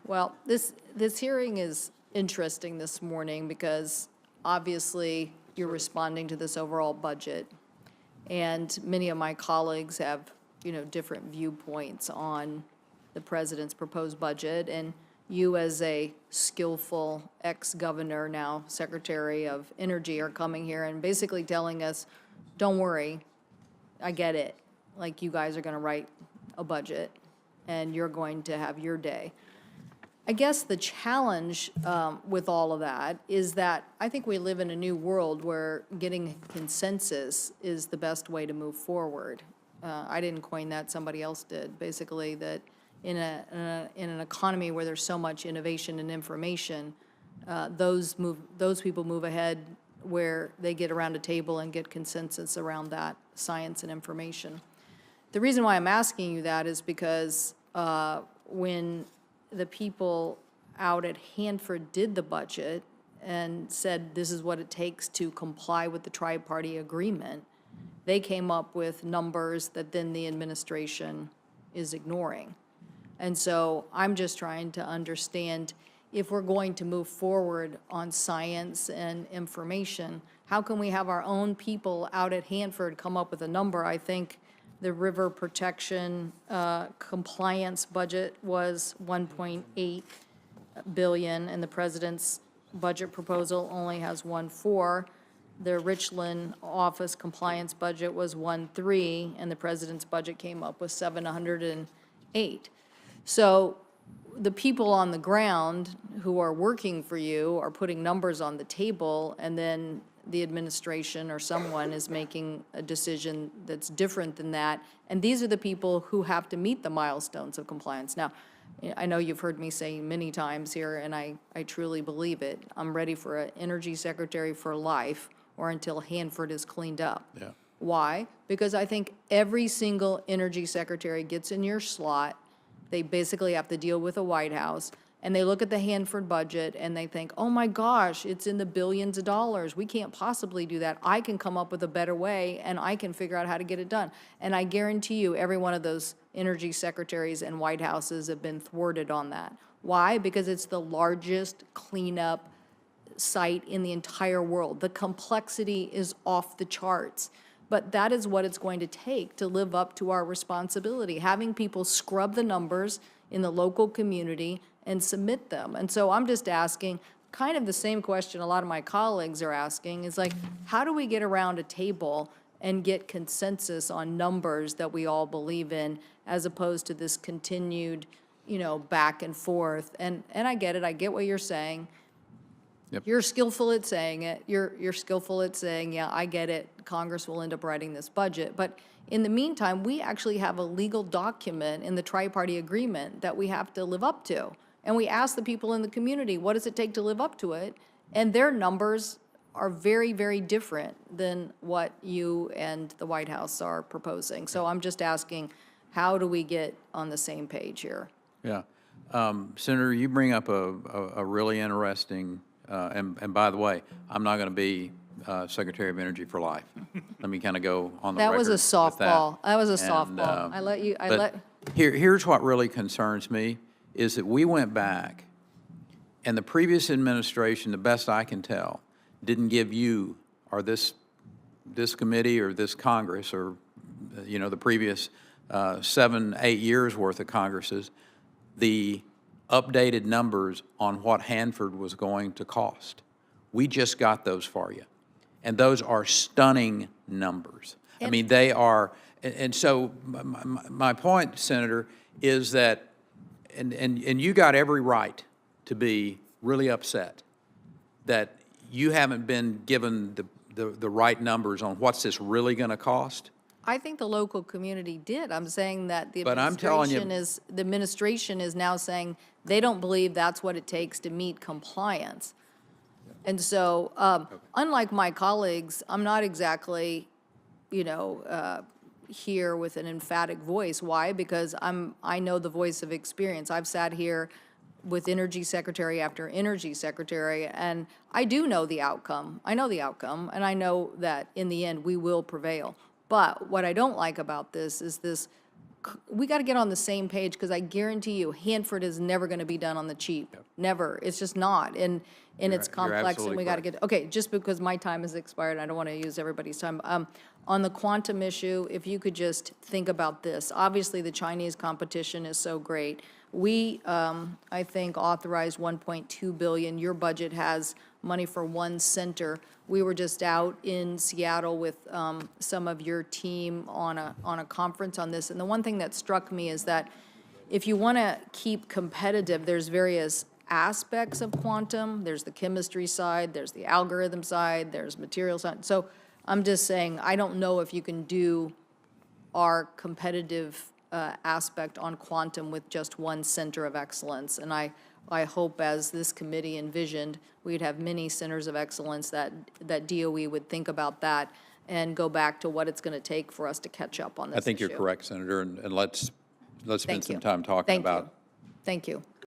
Well, this hearing is interesting this morning because obviously you're responding to this overall budget. And many of my colleagues have, different viewpoints on the president's proposed budget. And you, as a skillful ex-governor, now Secretary of Energy, are coming here and basically telling us, don't worry, I get it. Like, you guys are going to write a budget and you're going to have your day. I guess the challenge with all of that is that I think we live in a new world where getting consensus is the best way to move forward. I didn't coin that, somebody else did. Basically, that in an economy where there's so much innovation and information, those people move ahead where they get around a table and get consensus around that science and information. The reason why I'm asking you that is because when the people out at Hanford did the budget and said this is what it takes to comply with the tri-party agreement, they came up with numbers that then the administration is ignoring. And so I'm just trying to understand, if we're going to move forward on science and information, how can we have our own people out at Hanford come up with a number? I think the river protection compliance budget was 1.8 billion, and the president's budget proposal only has 1.4. The Richland office compliance budget was 1.3, and the president's budget came up with 708. So the people on the ground who are working for you are putting numbers on the table, and then the administration or someone is making a decision that's different than that. And these are the people who have to meet the milestones of compliance. Now, I know you've heard me say many times here, and I truly believe it. I'm ready for an energy secretary for life or until Hanford is cleaned up. Yeah. Why? Because I think every single energy secretary gets in your slot. They basically have to deal with the White House, and they look at the Hanford budget and they think, oh my gosh, it's in the billions of dollars. We can't possibly do that. I can come up with a better way and I can figure out how to get it done. And I guarantee you every one of those energy secretaries and White Houses have been thwarted on that. Why? Because it's the largest cleanup site in the entire world. The complexity is off the charts. But that is what it's going to take to live up to our responsibility, having people scrub the numbers in the local community and submit them. And so I'm just asking kind of the same question a lot of my colleagues are asking, is like, how do we get around a table and get consensus on numbers that we all believe in, as opposed to this continued, back and forth? And I get it. I get what you're saying. Yep. You're skillful at saying it. You're skillful at saying, yeah, I get it. Congress will end up writing this budget. But in the meantime, we actually have a legal document in the tri-party agreement that we have to live up to. And we ask the people in the community, what does it take to live up to it? And their numbers are very, very different than what you and the White House are proposing. So I'm just asking, how do we get on the same page here? Yeah. Senator, you bring up a really interesting, and by the way, I'm not going to be Secretary of Energy for life. Let me kind of go on the That record was a with softball. That was a And, softball. Here's what really concerns me, is that we went back, and the previous administration, the best I can tell, didn't give you or this committee or this Congress or, the previous 7, 8 years worth of Congresses, the updated numbers on what Hanford was going to cost. We just got those for you. And those are stunning numbers. I mean, they are, and so my point, Senator, is that, and you got every right to be really upset that you haven't been given the right numbers on what's this really going to cost. I think the local community did. I'm saying that the But I'm telling you, administration is now saying they don't believe that's what it takes to meet compliance. And so, unlike my colleagues, I'm not exactly, here with an emphatic voice. Why? Because I know the voice of experience. I've sat here with energy secretary after energy secretary, and I do know the outcome. I know the outcome, and I know that in the end we will prevail. But what I don't like about this is this we got to get on the same page, because I guarantee you, Hanford is never going to be done on the cheap. Never. It's just not. And it's You're complex, and absolutely we got to correct. get, okay, just because my time has expired, I don't want to use everybody's time. On the quantum issue, if you could just think about this. Obviously, the Chinese competition is so great. We, I think, authorized 1.2 billion. Your budget has money for one center. We were just out in Seattle with some of your team on a conference on this. And the one thing that struck me is that if you want to keep competitive, there's various aspects of quantum. There's the chemistry side, there's the algorithm side, there's material side. So I'm just saying, I don't know if you can do our competitive aspect on quantum with just one center of excellence. And I hope, as this committee envisioned, we'd have many centers of excellence that DOE would think about that and go back to what it's going to take for us to catch up on this I think you're issue. correct, Senator, and let's spend Thank some you. time talking Thank you. about Thank you.